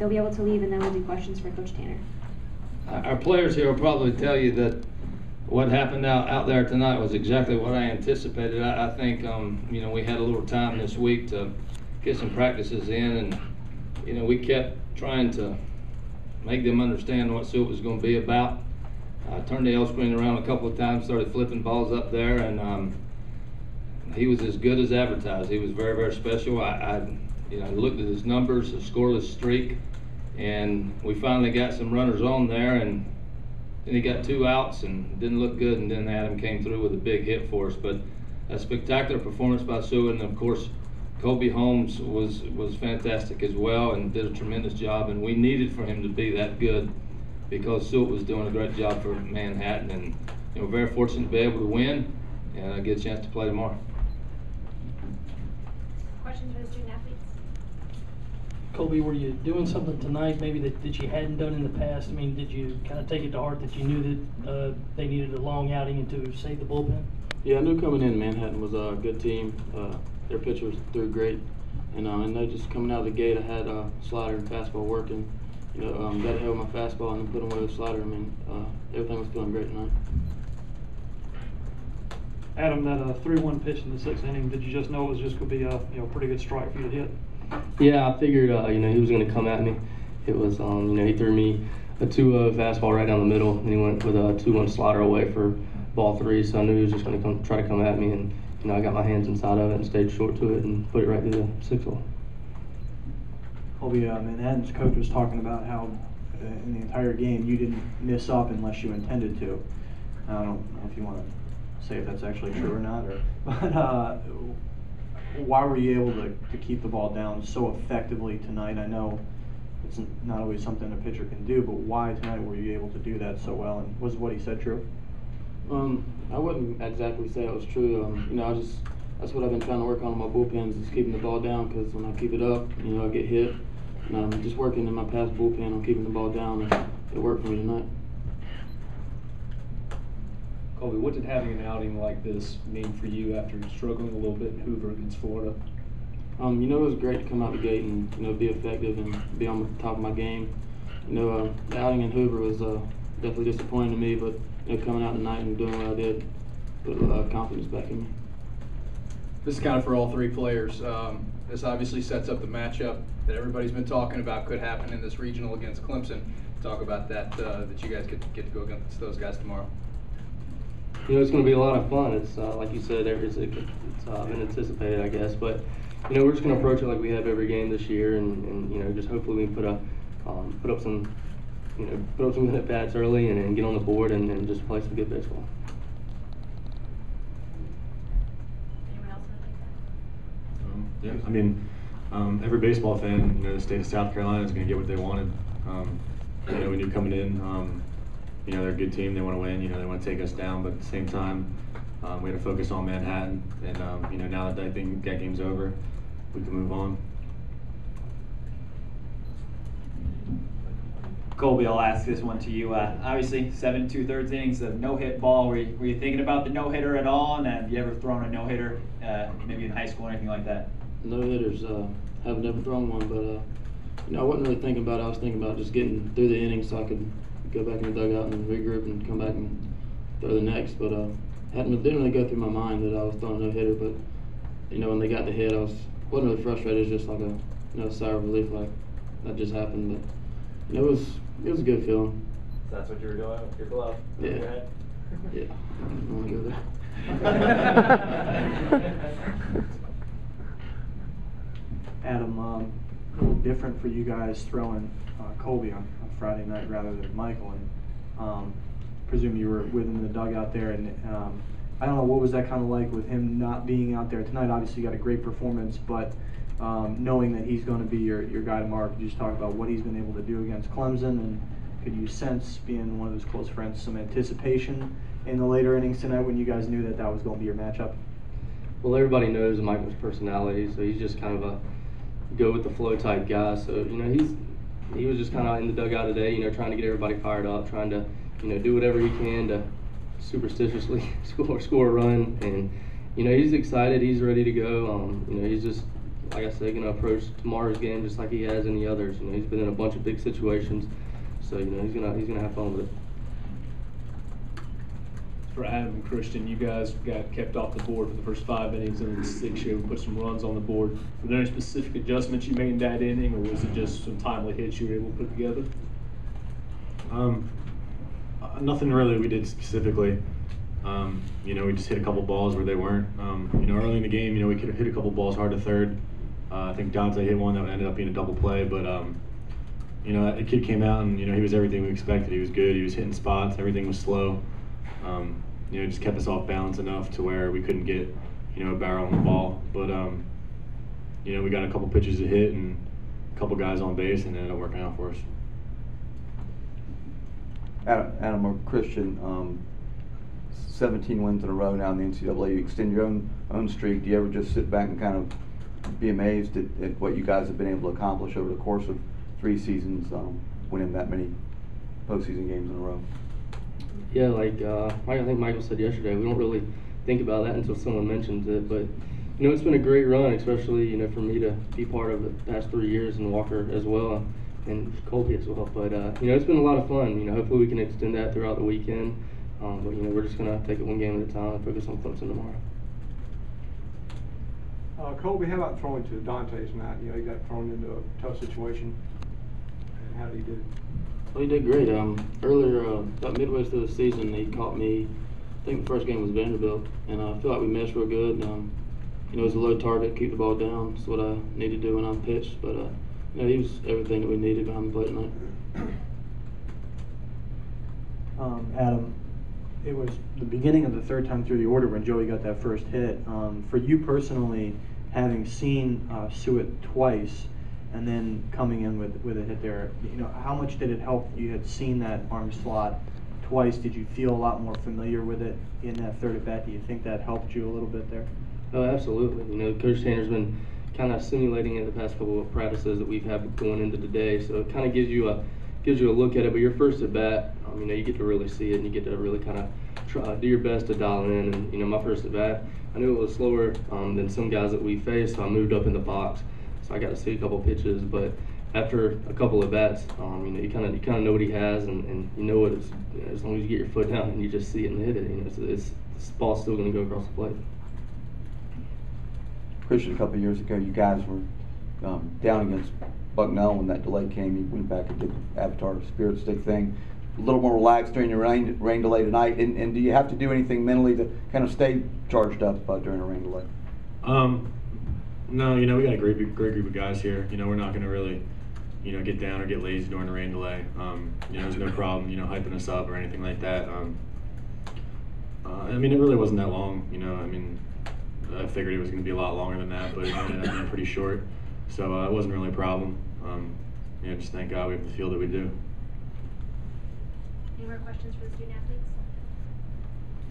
they'll be able to leave, and then we'll do questions for Coach Tanner. Our players here will probably tell you that what happened out there tonight was exactly what I anticipated. I think you know, we had a little time this week to get some practices in, and you know, we kept trying to make them understand what Sewell was going to be about. I turned the L screen around a couple of times, started flipping balls up there, and he was as good as advertised. He was very, very special. I you know, looked at his numbers, a scoreless streak, and we finally got some runners on there, and then he got 2 outs and didn't look good, and then Adam came through with a big hit for us. But a spectacular performance by Sewell, and of course Kobe Holmes was fantastic as well and did a tremendous job, and we needed for him to be that good because Sewell was doing a great job for Manhattan, and you know, we're very fortunate to be able to win and get a chance to play tomorrow. Questions for the student athletes? Kobe, were you doing something tonight maybe that you hadn't done in the past? I mean, did you kind of take it to heart that you knew that they needed a long outing and to save the bullpen? Yeah, I knew coming in Manhattan was a good team. Their pitchers threw great, and they just coming out of the gate, I had slider and fastball working. You know, got ahead with my fastball and then put them away with slider. I mean, everything was feeling great tonight. Adam, that 3-1 pitch in the 6th inning, did you just know it was just going to be a pretty good strike for you to hit? Yeah, I figured you know, he was going to come at me. It was you know, he threw me a 2-0 fastball right down the middle, and he went with a 2-1 slider away for ball 3. So I knew he was just going to try to come at me, and you know, I got my hands inside of it and stayed short to it and put it right through the 6-hole. Colby, Manhattan's coach was talking about how in the entire game you didn't miss up unless you intended to. I don't know if you want to say if that's actually true or not, but why were you able to keep the ball down so effectively tonight? I know it's not always something a pitcher can do, but why tonight were you able to do that so well? And was what he said true? I wouldn't exactly say it was true. You know, that's what I've been trying to work on in my bullpens, is keeping the ball down, because when I keep it up, you know, I get hit. And I'm just working in my past bullpen on keeping the ball down, and it worked for me tonight. Colby, what did having an outing like this mean for you after struggling a little bit in Hoover against Florida? You know, it was great to come out the gate and, you know, be effective and be on the top of my game. You know, the outing in Hoover was definitely disappointing to me, but you know, coming out tonight and doing what I did put confidence back in me. This is kind of for all 3 players. This obviously sets up the matchup that everybody's been talking about could happen in this regional against Clemson. Talk about that, that you guys get to go against those guys tomorrow. You know, it's going to be a lot of fun. It's like you said, it's been anticipated, I guess. But you know, we're just going to approach it like we have every game this year, and you know, just hopefully we can put up some at bats early and get on the board and just play some good baseball. Anyone else want to take that? Yeah, I mean, every baseball fan, you know, the state of South Carolina is going to get what they wanted. You know, when you're coming in, you know, they're a good team. They want to win. You know, they want to take us down, but at the same time, we had to focus on Manhattan. And you know, now that I think that game's over, we can move on. Colby, I'll ask this one to you. Obviously, 7 2/3 innings of no-hit ball. Were you thinking about the no-hitter at all? And have you ever thrown a no-hitter, maybe in high school or anything like that? No-hitters, haven't never thrown one, but you know, I wasn't really thinking about it. I was thinking about just getting through the innings so I could go back in the dugout and regroup and come back and throw the next. But didn't really go through my mind that I was throwing a no-hitter. But you know, when they got the hit, wasn't really frustrated. It was just like a sigh of relief, like that just happened. But you know, it was a good feeling. So that's what you were doing with your glove? Yeah. Yeah. I didn't want to go there. Adam, a little different for you guys throwing Colby on Friday night rather than Michael, and presume you were with him in the dugout there, and I don't know, what was that kind of like with him not being out there tonight? Obviously you got a great performance, but knowing that he's going to be your guy tomorrow, could you just talk about what he's been able to do against Clemson, and could you sense, being one of his close friends, some anticipation in the later innings tonight when you guys knew that was going to be your matchup? Well, everybody knows Michael's personality, so he's just kind of a go with the flow type guy. So you know, he was just kind of in the dugout today, you know, trying to get everybody fired up, trying to, you know, do whatever he can to superstitiously score a run. And you know, he's excited, he's ready to go. You know, he's just like I said, going to approach tomorrow's game just like he has any others. You know, he's been in a bunch of big situations, so you know he's gonna have fun with it. For Adam and Christian, you guys got kept off the board for the first 5 innings, and in the 6th you put some runs on the board. Were there any specific adjustments you made in that inning, or was it just some timely hits you were able to put together? Nothing really we did specifically. You know, we just hit a couple balls where they weren't. You know, early in the game, you know, we could have hit a couple balls hard to third. I think Dante hit one that ended up being a double play, but you know, the kid came out and you know he was everything we expected. He was good. He was hitting spots. Everything was slow. You know, just kept us off balance enough to where we couldn't get, you know, a barrel on the ball. But you know, we got a couple pitches to hit and a couple guys on base, and it ended up working out for us. Adam or Christian, 17 wins in a row now in the NCAA. You extend your own streak. Do you ever just sit back and kind of be amazed at what you guys have been able to accomplish over the course of 3 seasons, winning that many postseason games in a row? Yeah, like I think Michael said yesterday, we don't really think about that until someone mentions it. But you know, it's been a great run, especially you know for me to be part of the past 3 years, and Walker as well, and Colby as well. But you know, it's been a lot of fun. You know, hopefully we can extend that throughout the weekend. But you know, we're just gonna take it one game at a time and focus on Clemson tomorrow. Colby, how about throwing to Dante tonight? You know, he got thrown into a tough situation. And how did he do? Well, he did great. Earlier, about midway through the season, he caught me. I think the first game was Vanderbilt, and I feel like we meshed real good. You know, it was a low target, keep the ball down. That's what I need to do when I'm pitched. But you know, he was everything that we needed behind the plate tonight. Adam, it was the beginning of the 3rd time through the order when Joey got that first hit. For you personally, having seen Suet twice and then coming in with a hit there, you know, how much did it help? You had seen that arm slot twice. Did you feel a lot more familiar with it in that 3rd at bat? Do you think that helped you a little bit there? Oh, absolutely. You know, Coach Tanner's been kind of simulating it the past couple of practices that we've had going into today, so it kind of gives you a look at it. But your first at bat, you know, you get to really see it, and you get to really kind of do your best to dial it in. And you know, my first at bat, I knew it was slower than some guys that we faced, so I moved up in the box. So I got to see a couple pitches, but after a couple of bats, you know, you kind of know what he has, and you know what it's. You know, as long as you get your foot down and you just see it and hit it, you know, this ball's still going to go across the plate. Christian, a couple of years ago, you guys were down against Bucknell when that delay came. You went back and did the Avatar Spirit Stick thing. A little more relaxed during your rain delay tonight. And do you have to do anything mentally to kind of stay charged up during a rain delay? No, you know, we got a great group of guys here. You know, we're not going to really, you know, get down or get lazy during the rain delay. You know, there's no problem, you know, hyping us up or anything like that. I mean, it really wasn't that long. You know, I mean, I figured it was going to be a lot longer than that, but it ended up being pretty short. So it wasn't really a problem. You know, just thank God we have the field that we do. Any more questions for the student athletes?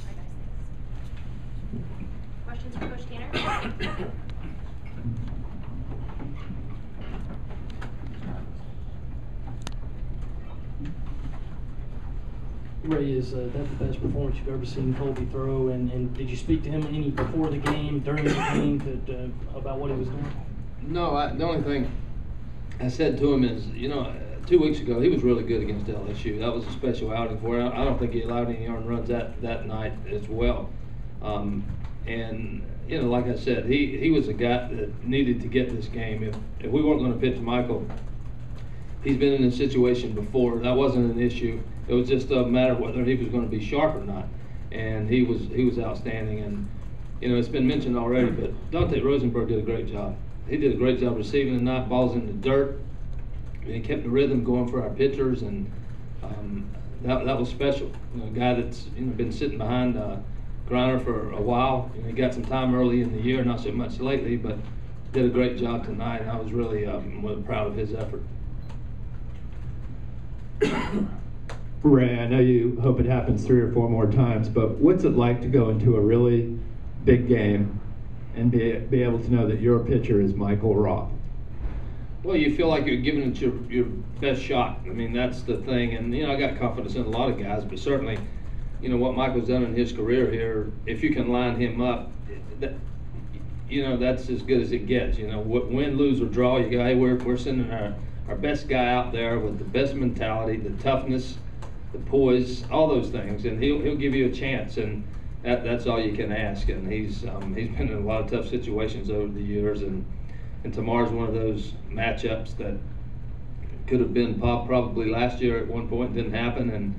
All right, guys, thanks. Questions for Coach Tanner? Ray, is that the best performance you've ever seen Colby throw? And did you speak to him any before the game, during the game, about what he was doing? No, the only thing I said to him is, you know, 2 weeks ago he was really good against LSU. That was a special outing for him. I don't think he allowed any earned runs that night as well. And you know, like I said, he was a guy that needed to get this game. If we weren't going to pitch Michael, he's been in this situation before. That wasn't an issue. It was just a matter of whether he was going to be sharp or not. And he was outstanding. And you know, it's been mentioned already, but Dante Rosenberg did a great job. He did a great job receiving the knock balls in the dirt. And he kept the rhythm going for our pitchers, and that was special. You know, a guy that's been sitting behind Griner for a while. You know, he got some time early in the year, not so much lately, but did a great job tonight. And I was really proud of his effort. Ray, I know you hope it happens 3 or 4 more times, but what's it like to go into a really big game and be able to know that your pitcher is Michael Roth? Well, you feel like you're giving it your best shot. I mean, that's the thing. And, you know, I got confidence in a lot of guys, but certainly, you know, what Michael's done in his career here, if you can line him up, you know, that's as good as it gets. You know, win, lose, or draw, you go, hey, we're sending our best guy out there with the best mentality, the toughness, the poise, all those things, and he'll give you a chance, and that's all you can ask. And he's been in a lot of tough situations over the years, and tomorrow's one of those matchups that could have been probably last year at one point, didn't happen, and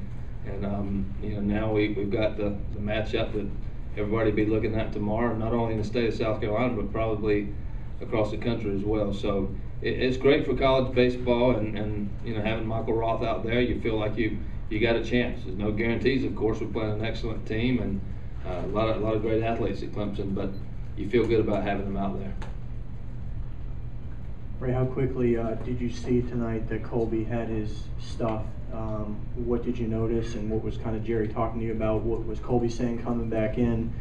you know, now we've got the matchup that everybody be looking at tomorrow, not only in the state of South Carolina, but probably across the country as well. So it's great for college baseball, and you know, having Michael Roth out there, you feel like you got a chance. There's no guarantees, of course. We're playing an excellent team and a lot of great athletes at Clemson, but you feel good about having them out there. Ray, how quickly did you see tonight that Colby had his stuff? What did you notice, and what was kind of Jerry talking to you about? What was Colby saying coming back in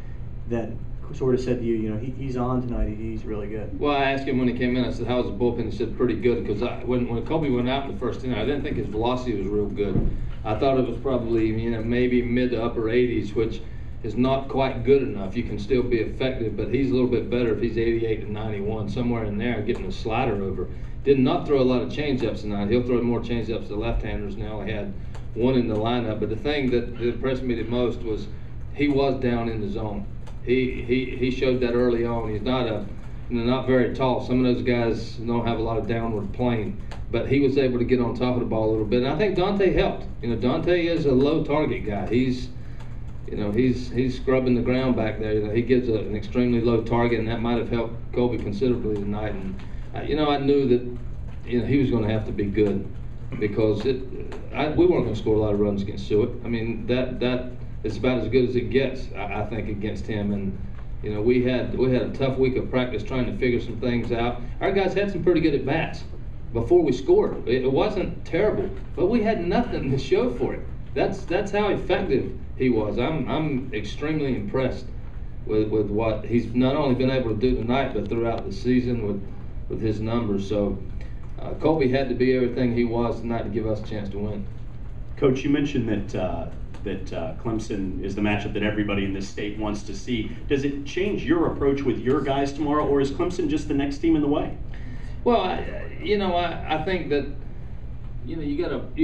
that sort of said to you, you know, he's on tonight, he's really good? Well, I asked him when he came in, I said, how was the bullpen? He said, pretty good, because when Colby went out in the first inning, I didn't think his velocity was real good. I thought it was probably, you know, maybe mid to upper 80s, which is not quite good enough. You can still be effective, but he's a little bit better if he's 88 to 91, somewhere in there, getting a slider over. Did not throw a lot of changeups tonight. He'll throw more changeups to left-handers now. He had one in the lineup, but the thing that impressed me the most was he was down in the zone. He showed that early on. He's not very tall. Some of those guys don't have a lot of downward plane, but he was able to get on top of the ball a little bit. And I think Dante helped. You know, Dante is a low target guy. He's scrubbing the ground back there. You know, he gives an extremely low target, and that might have helped Colby considerably tonight. And you know, I knew that, you know, he was going to have to be good, because we weren't going to score a lot of runs against Stewart. I mean, that is about as good as it gets, I think, against him. And you know, we had a tough week of practice trying to figure some things out. Our guys had some pretty good at bats before we scored. It wasn't terrible, but we had nothing to show for it. That's how effective he was. I'm extremely impressed with what he's not only been able to do tonight, but throughout the season with his numbers. So Colby had to be everything he was tonight to give us a chance to win. Coach, you mentioned that Clemson is the matchup that everybody in this state wants to see. Does it change your approach with your guys tomorrow, or is Clemson just the next team in the way? Well, I think that, you know, you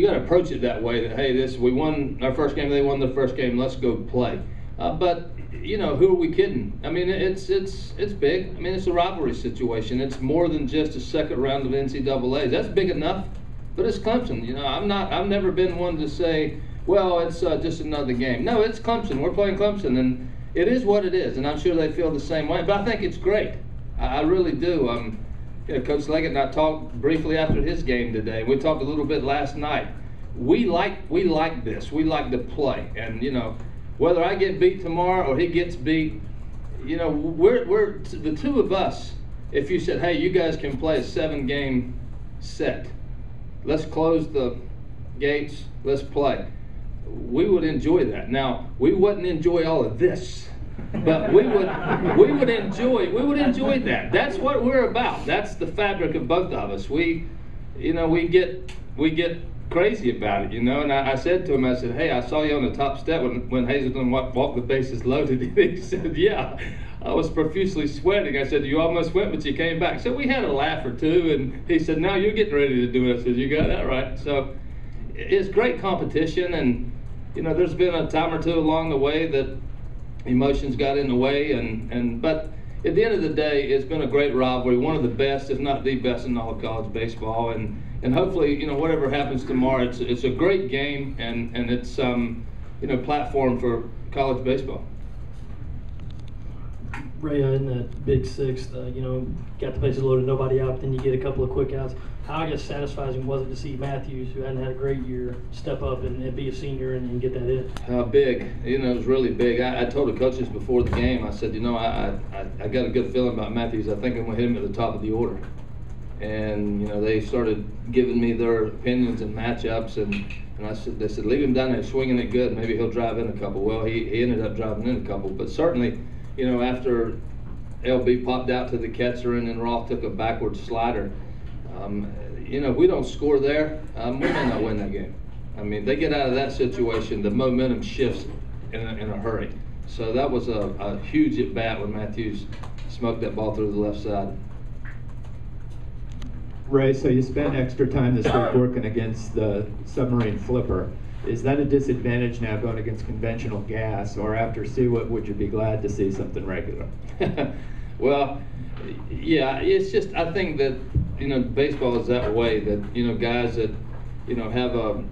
gotta approach it that way. That, hey, we won our first game, they won their first game, let's go play. But you know, who are we kidding? I mean, it's big. I mean, it's a rivalry situation. It's more than just a second round of NCAAs. That's big enough. But it's Clemson. You know, I've never been one to say, well, it's just another game. No, it's Clemson. We're playing Clemson, and it is what it is. And I'm sure they feel the same way. But I think it's great. I really do. You know, Coach Leggett and I talked briefly after his game today. We talked a little bit last night. We like this. We like to play, and you know, whether I get beat tomorrow or he gets beat, you know, we're the two of us. If you said, hey, you guys can play a 7-game set, let's close the gates, let's play, we would enjoy that. Now, we wouldn't enjoy all of this, but we would enjoy that. That's what we're about. That's the fabric of both of us. We get crazy about it, you know. And I said to him, I said, hey, I saw you on the top step when Hazelton walked the bases loaded. He said, yeah, I was profusely sweating. I said, you almost went, but you came back. So we had a laugh or two, and he said, now you're getting ready to do it. I said, you got that right. So it's great competition, and you know, there's been a time or two along the way that emotions got in the way, but at the end of the day, it's been a great rivalry, one of the best, if not the best, in all of college baseball. And hopefully, you know, whatever happens tomorrow, it's a great game, and it's you know, platform for college baseball. Ray, in that big sixth, you know, got the bases loaded, nobody out, then you get a couple of quick outs. How, I guess, satisfying was it to see Matthews, who hadn't had a great year, step up and be a senior and get that in? Big. You know, it was really big. I told the coaches before the game, I said, you know, I got a good feeling about Matthews. I think I'm going to hit him at the top of the order. And, you know, they started giving me their opinions and matchups, and they said, leave him down there swinging it good. Maybe he'll drive in a couple. Well, he ended up driving in a couple. But certainly, you know, after LB popped out to the catcher and then Roth took a backward slider, you know, if we don't score there, we may not win that game. I mean, they get out of that situation, the momentum shifts in a hurry. So that was a huge at-bat when Matthews smoked that ball through the left side. Ray, so you spent extra time this week working against the submarine flipper. Is that a disadvantage now going against conventional gas, or after Seawood would you be glad to see something regular? Well, yeah, it's just, I think that, baseball is that way, that, guys that, have a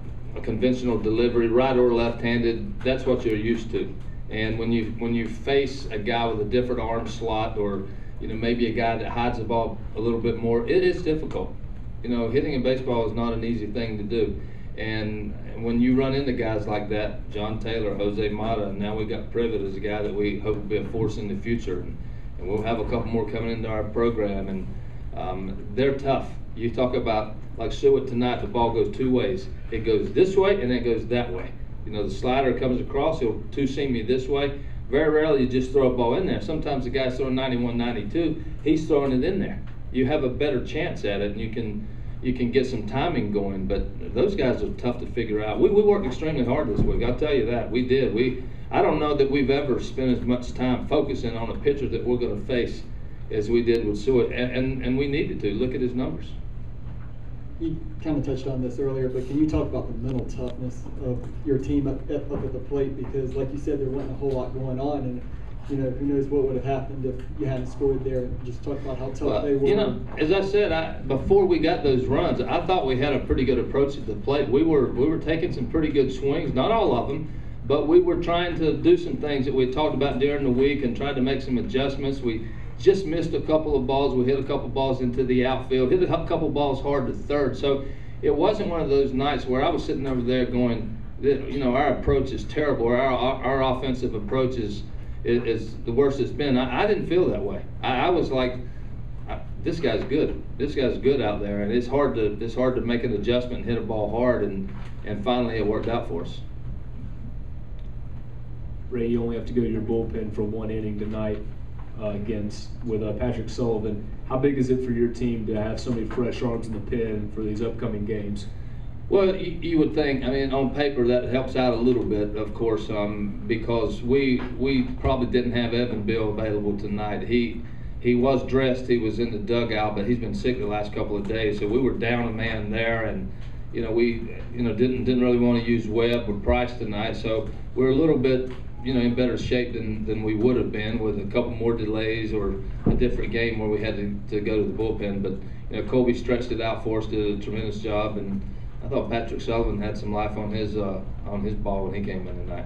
conventional delivery, right or left-handed, that's what you're used to. And when you face a guy with a different arm slot, or maybe a guy that hides the ball a little bit more, it is difficult. Hitting a baseball is not an easy thing to do. And when you run into guys like that, John Taylor, Jose Mata, and now we got Privet as a guy that we hope will be a force in the future. And we'll have a couple more coming into our program, and they're tough. You talk about, like Sewitt tonight, the ball goes two ways. It goes this way and then it goes that way. The slider comes across, he'll two-seam you this way. Very rarely you just throw a ball in there. Sometimes the guy's throwing 91, 92, he's throwing it in there. You have a better chance at it, and you can get some timing going, but those guys are tough to figure out. We worked extremely hard this week, I'll tell you that. We did. I don't know that we've ever spent as much time focusing on a pitcher that we're going to face as we did with Sewitt, and we needed to. Look at his numbers. You kind of touched on this earlier, but can you talk about the mental toughness of your team up at the plate? Because, like you said, there wasn't a whole lot going on, and who knows what would have happened if you hadn't scored there. Just talk about how tough they were. As I said, before we got those runs, I thought we had a pretty good approach at the plate. We were taking some pretty good swings, not all of them, but we were trying to do some things that we talked about during the week and tried to make some adjustments. We just missed a couple of balls. We hit a couple balls into the outfield, hit a couple balls hard to third. So it wasn't one of those nights where I was sitting over there going, our approach is terrible, or our offensive approach is the worst it's been. I didn't feel that way. I was like, this guy's good. This guy's good out there, and it's hard to make an adjustment and hit a ball hard, and finally it worked out for us. Ray, you only have to go to your bullpen for one inning tonight with Patrick Sullivan. How big is it for your team to have so many fresh arms in the pen for these upcoming games? Well, you would think, on paper that helps out a little bit, of course, because we probably didn't have Evan Bill available tonight. He was dressed, he was in the dugout, but he's been sick the last couple of days, so we were down a man there, and we didn't really want to use Webb or Price tonight, so we're a little bit in better shape than we would have been with a couple more delays or a different game where we had to go to the bullpen. But Colby stretched it out for us, did a tremendous job, and I thought Patrick Sullivan had some life on his ball when he came in tonight.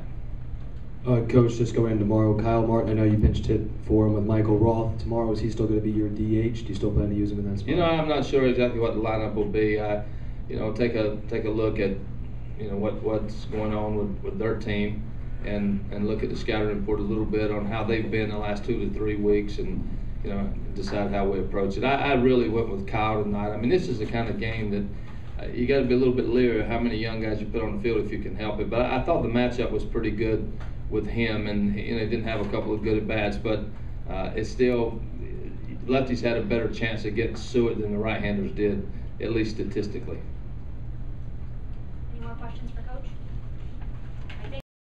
Coach, just going in tomorrow, Kyle Martin, I know you pinched hit for him with Michael Roth. Tomorrow, is he still going to be your DH? Do you still plan to use him in that spot? I'm not sure exactly what the lineup will be. Take a look at what's going on with their team, and look at the scouting report a little bit on how they've been the last 2 to 3 weeks, and decide how we approach it. I really went with Kyle tonight. This is the kind of game that you got to be a little bit leery of how many young guys you put on the field if you can help it. But I thought the matchup was pretty good with him, and he didn't have a couple of good at bats, but it's still, lefties had a better chance of getting Sewitt than the right-handers did, at least statistically. Any more questions for Coach?